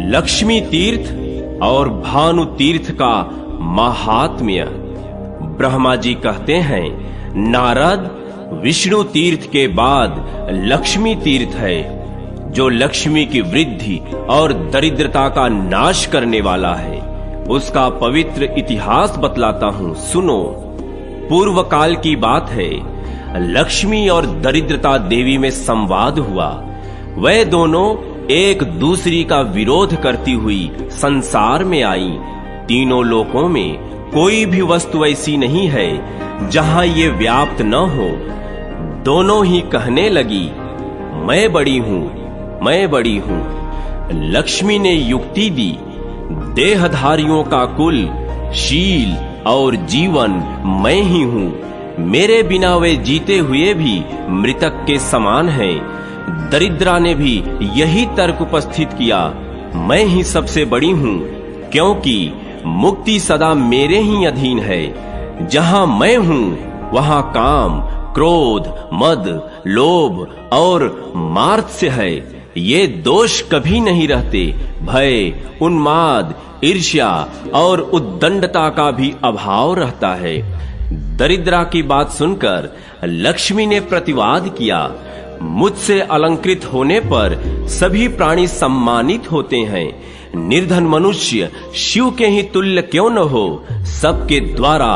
लक्ष्मी तीर्थ और भानु तीर्थ का महात्म्य। ब्रह्मा जी कहते हैं, नारद, विष्णु तीर्थ के बाद लक्ष्मी तीर्थ है, जो लक्ष्मी की वृद्धि और दरिद्रता का नाश करने वाला है। उसका पवित्र इतिहास बतलाता हूँ, सुनो। पूर्व काल की बात है, लक्ष्मी और दरिद्रता देवी में संवाद हुआ। वह दोनों एक दूसरी का विरोध करती हुई संसार में आई। तीनों लोकों में कोई भी वस्तु ऐसी नहीं है जहां ये व्याप्त न हो। दोनों ही कहने लगी, मैं बड़ी हूं, मैं बड़ी हूं। लक्ष्मी ने युक्ति दी, देहधारियों का कुल, शील और जीवन मैं ही हूं। मेरे बिना वे जीते हुए भी मृतक के समान हैं। दरिद्रा ने भी यही तर्क उपस्थित किया, मैं ही सबसे बड़ी हूं, क्योंकि मुक्ति सदा मेरे ही अधीन है। जहां मैं हूं वहां काम, क्रोध, मद, लोभ और मात्सर्य है। ये दोष कभी नहीं रहते। भय, उन्माद, ईर्ष्या और उद्दंडता का भी अभाव रहता है। दरिद्रा की बात सुनकर लक्ष्मी ने प्रतिवाद किया, मुझसे अलंकृत होने पर सभी प्राणी सम्मानित होते हैं। निर्धन मनुष्य शिव के ही तुल्य क्यों न हो, सबके द्वारा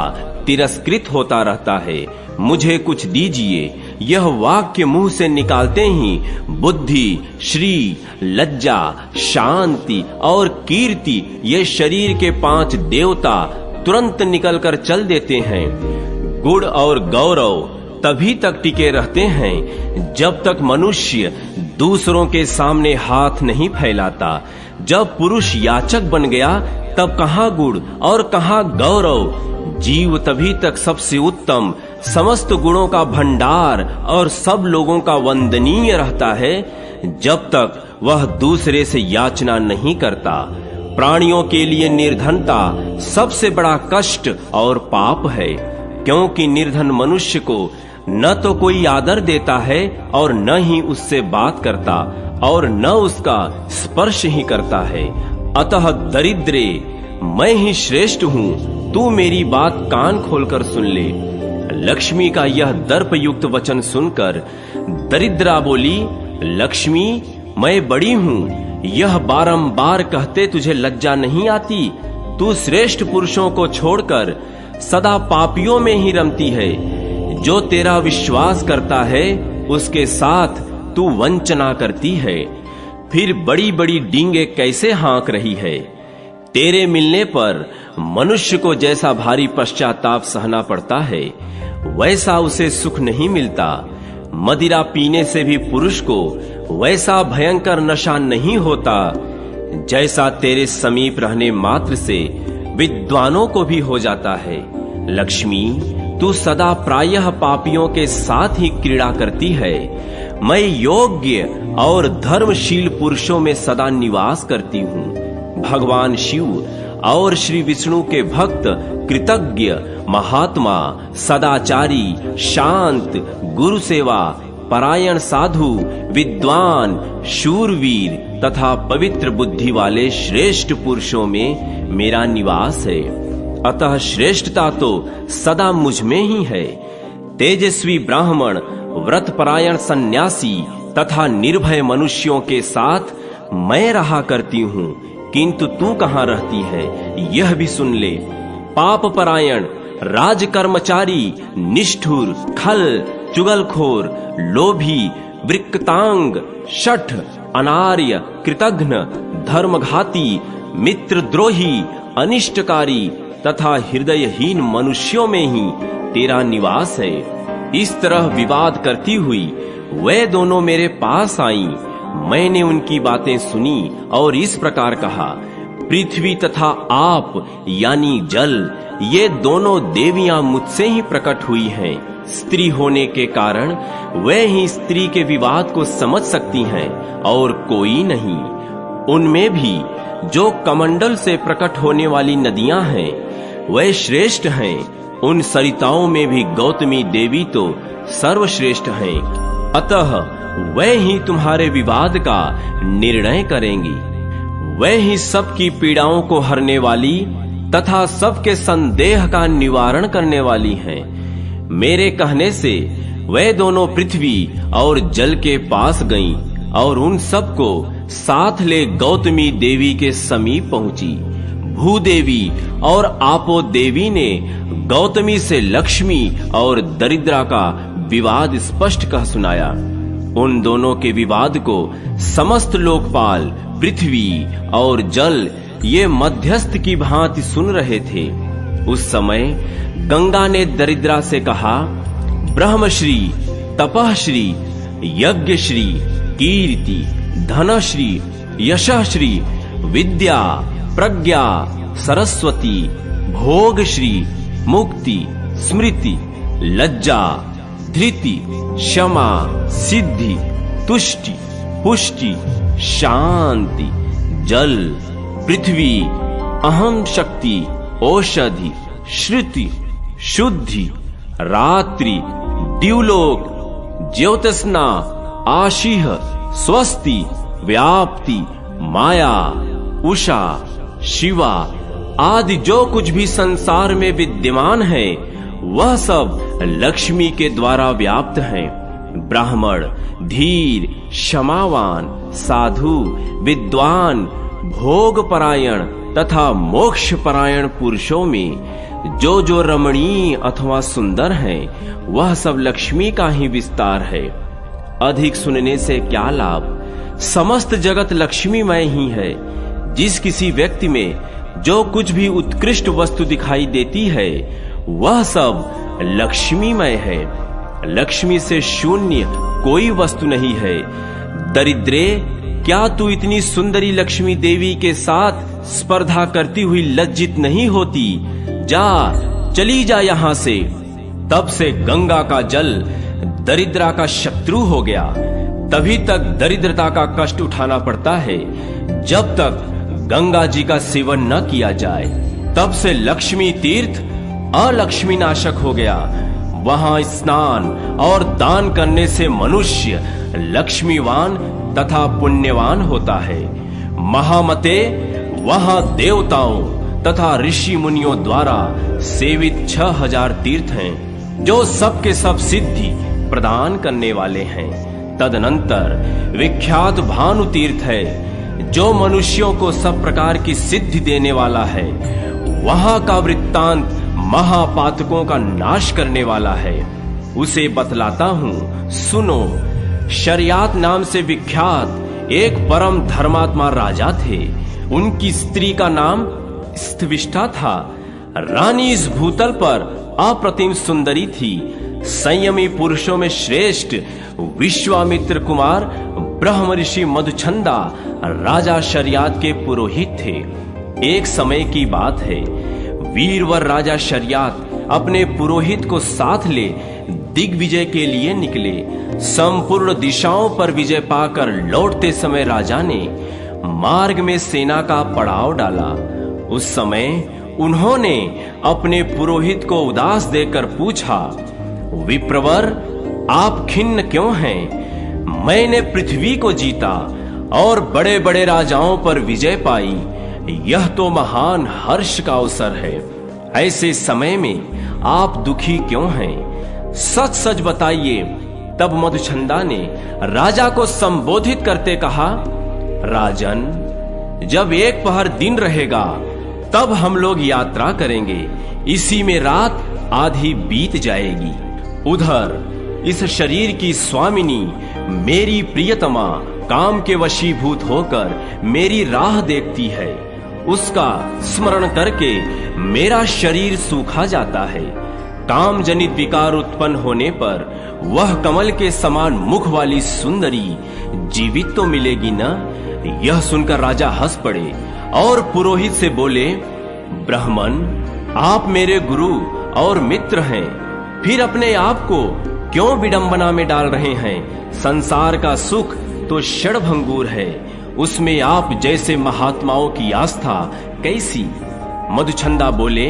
तिरस्कृत होता रहता है। मुझे कुछ दीजिए। यह वाक्य मुंह से निकालते ही बुद्धि, श्री, लज्जा, शांति और कीर्ति, ये शरीर के 5 देवता तुरंत निकलकर चल देते हैं। गुण और गौरव तभी तक टिके रहते हैं जब तक मनुष्य दूसरों के सामने हाथ नहीं फैलाता। जब पुरुष याचक बन गया तब कहाँ गुण और कहाँ गौरव। जीव तभी तक सबसे उत्तम, समस्त गुणों का भंडार और सब लोगों का वंदनीय रहता है जब तक वह दूसरे से याचना नहीं करता। प्राणियों के लिए निर्धनता सबसे बड़ा कष्ट और पाप है, क्योंकि निर्धन मनुष्य को न तो कोई आदर देता है और न ही उससे बात करता और न उसका स्पर्श ही करता है। अतः दरिद्रे, मैं ही श्रेष्ठ हूँ, तू मेरी बात कान खोलकर सुन ले। लक्ष्मी का यह दर्पयुक्त वचन सुनकर दरिद्रा बोली, लक्ष्मी, मैं बड़ी हूँ, यह बारंबार कहते तुझे लज्जा नहीं आती? तू श्रेष्ठ पुरुषों को छोड़कर सदा पापियों में ही रमती है। जो तेरा विश्वास करता है उसके साथ तू वंचना करती है। फिर बड़ी बड़ी डींगे कैसे हाँक रही है। तेरे मिलने पर मनुष्य को जैसा भारी पश्चाताप सहना पड़ता है, वैसा उसे सुख नहीं मिलता। मदिरा पीने से भी पुरुष को वैसा भयंकर नशा नहीं होता जैसा तेरे समीप रहने मात्र से विद्वानों को भी हो जाता है। लक्ष्मी, तू सदा प्रायः पापियों के साथ ही क्रीड़ा करती है। मैं योग्य और धर्मशील पुरुषों में सदा निवास करती हूँ। भगवान शिव और श्री विष्णु के भक्त, कृतज्ञ, महात्मा, सदाचारी, शांत, गुरु सेवा, परायण साधु, विद्वान, शूरवीर तथा पवित्र बुद्धि वाले श्रेष्ठ पुरुषों में मेरा निवास है। अतः श्रेष्ठता तो सदा मुझ में ही है। तेजस्वी ब्राह्मण, व्रतपरायण सन्यासी तथा निर्भय मनुष्यों के साथ मैं रहा करती हूँ, किंतु तू कहाँ रहती है यह भी सुन ले। पाप परायण, राजकर्मचारी, निष्ठुर, खल, चुगलखोर, लोभी, वृक्तांग, शठ, अनार्य, कृतघ्न, धर्मघाती, मित्रद्रोही, अनिष्टकारी तथा हृदयहीन मनुष्यों में ही तेरा निवास है। इस तरह विवाद करती हुई वे दोनों मेरे पास आईं। मैंने उनकी बातें सुनी और इस प्रकार कहा, पृथ्वी तथा आप यानी जल, ये दोनों देवियां मुझसे ही प्रकट हुई हैं। स्त्री होने के कारण वे ही स्त्री के विवाद को समझ सकती हैं और कोई नहीं। उनमें भी जो कमंडल से प्रकट होने वाली नदियां हैं वे श्रेष्ठ हैं। उन सरिताओं में भी गौतमी देवी तो सर्वश्रेष्ठ हैं। अतः वे ही तुम्हारे विवाद का निर्णय करेंगी। वह ही सबकी पीड़ाओं को हरने वाली तथा सबके संदेह का निवारण करने वाली हैं। मेरे कहने से वह दोनों पृथ्वी और जल के पास गईं और उन सबको साथ ले गौतमी देवी के समीप पहुंची। भूदेवी और आपो देवी ने गौतमी से लक्ष्मी और दरिद्रा का विवाद स्पष्ट कह सुनाया। उन दोनों के विवाद को समस्त लोकपाल, पृथ्वी और जल ये मध्यस्थ की भांति सुन रहे थे। उस समय गंगा ने दरिद्रा से कहा, ब्रह्मश्री, तपश्री, यज्ञश्री, कीर्ति, धनश्री, यशश्री, विद्या, प्रज्ञा, सरस्वती, भोगश्री, मुक्ति, स्मृति, लज्जा, धृति, क्षमा, सिद्धि, तुष्टि, पुष्टि, शांति, जल, पृथ्वी, अहम शक्ति, औषधि, श्रुति, शुद्धि, रात्रि, द्युलोक, ज्योतिष्ना, आशीह, स्वस्ति, व्याप्ति, माया, उषा, शिवा आदि जो कुछ भी संसार में विद्यमान है वह सब लक्ष्मी के द्वारा व्याप्त हैं। ब्राह्मण, धीर, क्षमावान, साधु, विद्वान, भोग परायण तथा मोक्ष परायण पुरुषों में जो जो रमणीय अथवा सुंदर है वह सब लक्ष्मी का ही विस्तार है। अधिक सुनने से क्या लाभ? समस्त जगत लक्ष्मीमय ही है। जिस किसी व्यक्ति में जो कुछ भी उत्कृष्ट वस्तु दिखाई देती है वह सब लक्ष्मीमय है। लक्ष्मी से शून्य कोई वस्तु नहीं है। दरिद्रे, क्या तू इतनी सुंदरी लक्ष्मी देवी के साथ स्पर्धा करती हुई लज्जित नहीं होती? जा, चली जा यहां से। तब से गंगा का जल दरिद्रा का शत्रु हो गया। तभी तक दरिद्रता का कष्ट उठाना पड़ता है जब तक गंगा जी का सेवन न किया जाए। तब से लक्ष्मी तीर्थ अलक्ष्मी नाशक हो गया। वहां स्नान और दान करने से मनुष्य लक्ष्मीवान तथा पुण्यवान होता है। महामते, वहां देवताओं तथा ऋषि मुनियों द्वारा सेवित 6000 तीर्थ हैं जो सबके सब सिद्धि प्रदान करने वाले हैं। तदनंतर विख्यात भानु तीर्थ है जो मनुष्यों को सब प्रकार की सिद्धि देने वाला है। वहां का वृत्तांत महापातकों का नाश करने वाला है। उसे बतलाता हूं, सुनो। शरियात नाम से विख्यात एक परम धर्मात्मा राजा थे। उनकी स्त्री का नाम स्थिविष्ठा था। रानी इस भूतल पर अप्रतिम सुंदरी थी। संयमी पुरुषों में श्रेष्ठ विश्वामित्र कुमार ब्रह्म ऋषि मधुचंदा राजा शरियात के पुरोहित थे। एक समय की बात है, वीरवर राजा शरियात अपने पुरोहित को साथ ले दिग्विजय के लिए निकले। संपूर्ण दिशाओं पर विजय पाकर लौटते समय राजा ने मार्ग में सेना का पड़ाव डाला। उस समय उन्होंने अपने पुरोहित को उदास देकर पूछा, विप्रवर, आप खिन्न क्यों हैं? मैंने पृथ्वी को जीता और बड़े बड़े राजाओं पर विजय पाई। यह तो महान हर्ष का अवसर है। ऐसे समय में आप दुखी क्यों हैं? सच सच बताइए। तब मधुचंदा ने राजा को संबोधित करते कहा, राजन, जब एक पहर दिन रहेगा तब हम लोग यात्रा करेंगे। इसी में रात आधी बीत जाएगी। उधर इस शरीर की स्वामिनी मेरी प्रियतमा काम के वशीभूत होकर मेरी राह देखती है। उसका स्मरण करके मेरा शरीर सूखा जाता है। काम जनित विकार उत्पन्न होने पर वह कमल के समान मुख वाली सुंदरी जीवित तो मिलेगी न? यह सुनकर राजा हंस पड़े और पुरोहित से बोले, ब्राह्मण, आप मेरे गुरु और मित्र हैं, फिर अपने आप को क्यों विडंबना में डाल रहे हैं? संसार का सुख तो क्षणभंगुर है, उसमें आप जैसे महात्माओं की आस्था कैसी? मधुचंदा बोले,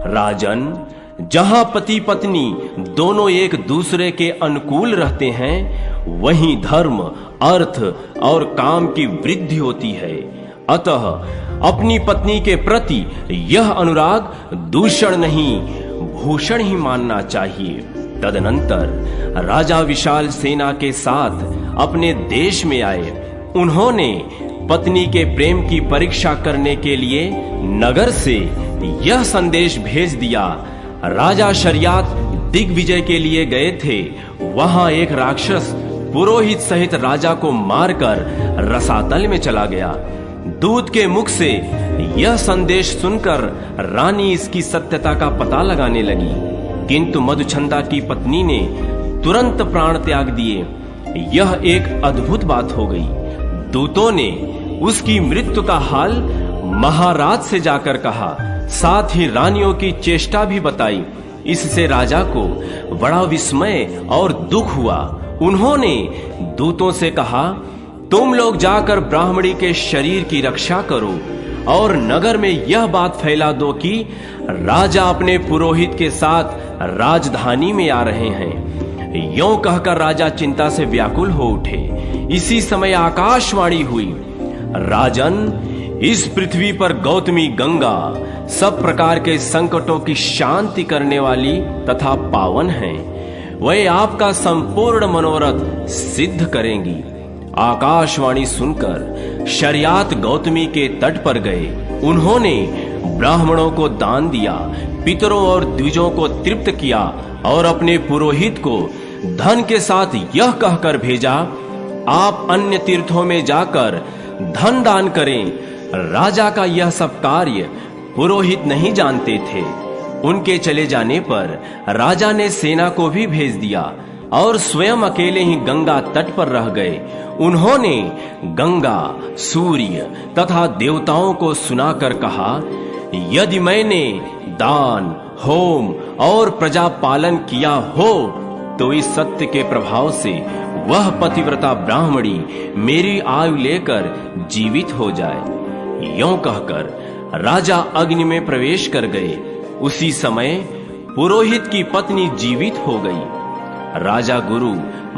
राजन, जहां पति पत्नी दोनों एक दूसरे के अनुकूल रहते हैं वहीं धर्म, अर्थ और काम की वृद्धि होती है। अतः अपनी पत्नी के प्रति यह अनुराग दूषण नहीं, भूषण ही मानना चाहिए। तदनंतर राजा विशाल सेना के साथ अपने देश में आए। उन्होंने पत्नी के प्रेम की परीक्षा करने के लिए नगर से यह संदेश भेज दिया। राजा शर्यात दिग्विजय के लिए गए थे। वहां एक राक्षस पुरोहित सहित राजा को मारकर रसातल में चला गया। दूत के मुख से यह संदेश सुनकर रानी इसकी सत्यता का पता लगाने लगी, किंतु मधुचंदा की पत्नी ने तुरंत प्राण त्याग दिए। यह एक अद्भुत बात हो गई। दूतों ने उसकी मृत्यु का हाल महाराज से जाकर कहा, साथ ही रानियों की चेष्टा भी बताई। इससे राजा को बड़ा विस्मय और दुख हुआ। उन्होंने दूतों से कहा, तुम लोग जाकर ब्राह्मणी के शरीर की रक्षा करो और नगर में यह बात फैला दो कि राजा अपने पुरोहित के साथ राजधानी में आ रहे हैं। यों कहकर राजा चिंता से व्याकुल हो उठे। इसी समय आकाशवाणी हुई, राजन, इस पृथ्वी पर गौतमी गंगा सब प्रकार के संकटों की शांति करने वाली तथा पावन है। वह आपका संपूर्ण मनोरथ सिद्ध करेंगी। आकाशवाणी सुनकर शर्यात गौतमी के तट पर गए। उन्होंने ब्राह्मणों को दान दिया, पितरों और द्विजों को तृप्त किया और अपने पुरोहित को धन के साथ यह कहकर भेजा, आप अन्य तीर्थों में जाकर धन दान करें। राजा का यह सब कार्य पुरोहित नहीं जानते थे। उनके चले जाने पर राजा ने सेना को भी भेज दिया और स्वयं अकेले ही गंगा तट पर रह गए। उन्होंने गंगा, सूर्य तथा देवताओं को सुनाकर कहा, यदि मैंने दान, होम और प्रजा पालन किया हो तो इस सत्य के प्रभाव से वह पतिव्रता ब्राह्मणी मेरी आयु लेकर जीवित हो जाए। यों कहकर राजा अग्नि में प्रवेश कर गए। उसी समय पुरोहित की पत्नी जीवित हो गई। राजा गुरु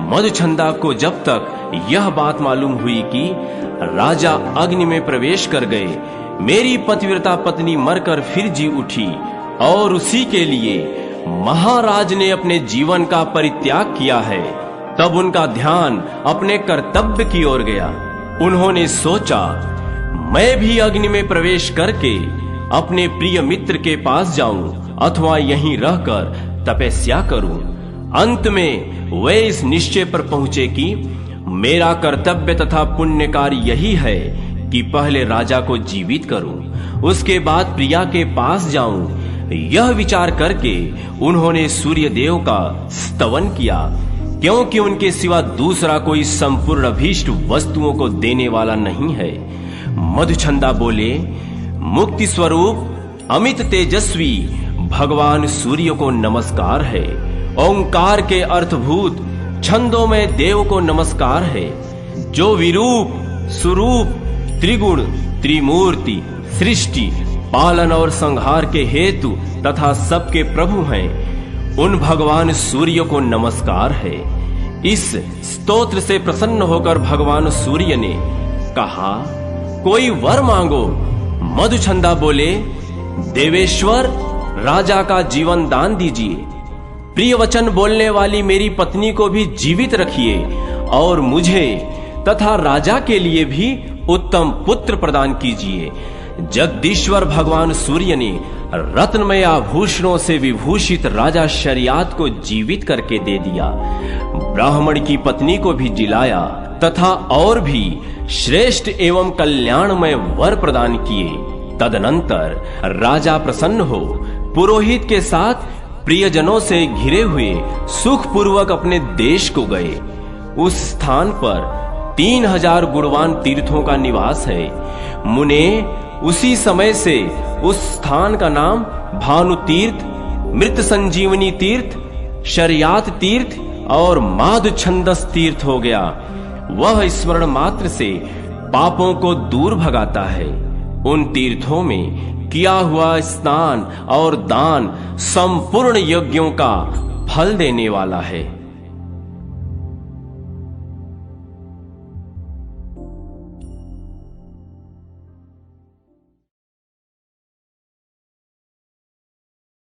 मधुचंदा को जब तक यह बात मालूम हुई कि राजा अग्नि में प्रवेश कर गए, मेरी पतिव्रता पत्नी मरकर फिर जी उठी और उसी के लिए महाराज ने अपने जीवन का परित्याग किया है, तब उनका ध्यान अपने कर्तव्य की ओर गया। उन्होंने सोचा, मैं भी अग्नि में प्रवेश करके अपने प्रिय मित्र के पास जाऊं अथवा यहीं रहकर तपस्या करूं। अंत में वे इस निश्चय पर पहुंचे कि मेरा कर्तव्य तथा पुण्य कार्य यही है कि पहले राजा को जीवित करूं, उसके बाद प्रिया के पास जाऊं। यह विचार करके उन्होंने सूर्य देव का स्तवन किया, क्योंकि उनके सिवा दूसरा कोई संपूर्ण अभीष्ट वस्तुओं को देने वाला नहीं है। मधुचंदा बोले, मुक्ति स्वरूप अमित तेजस्वी भगवान सूर्य को नमस्कार है। ओंकार के अर्थभूत छंदोमय देव को नमस्कार है, जो विरूप, स्वरूप, त्रिगुण, त्रिमूर्ति, सृष्टि, पालन और संहार के हेतु तथा सबके प्रभु हैं। उन भगवान सूर्य को नमस्कार है। इस स्तोत्र से प्रसन्न होकर भगवान सूर्य ने कहा, कोई वर मांगो। मधुचंदा बोले, देवेश्वर, राजा का जीवन दान दीजिए। प्रिय वचन बोलने वाली मेरी पत्नी को भी जीवित रखिए और मुझे तथा राजा के लिए भी उत्तम पुत्र प्रदान कीजिए। जगदीश्वर भगवान सूर्य ने रत्नमय आभूषणों से विभूषित राजा शर्यात को जीवित करके दे दिया। ब्राह्मण की पत्नी को भी जिलाया तथा और भी श्रेष्ठ एवं कल्याणमय वर प्रदान किए। तदनंतर राजा प्रसन्न हो पुरोहित के साथ प्रियजनों से घिरे हुए सुखपूर्वक अपने देश को गए। उस स्थान पर 3000 गुणवान तीर्थों का निवास है। मुने उसी समय से उस स्थान का नाम भानु तीर्थ, मृत संजीवनी तीर्थ, शर्यात तीर्थ और माधुछंदस तीर्थ हो गया। वह स्मरण मात्र से पापों को दूर भगाता है। उन तीर्थों में किया हुआ स्नान और दान संपूर्ण यज्ञों का फल देने वाला है।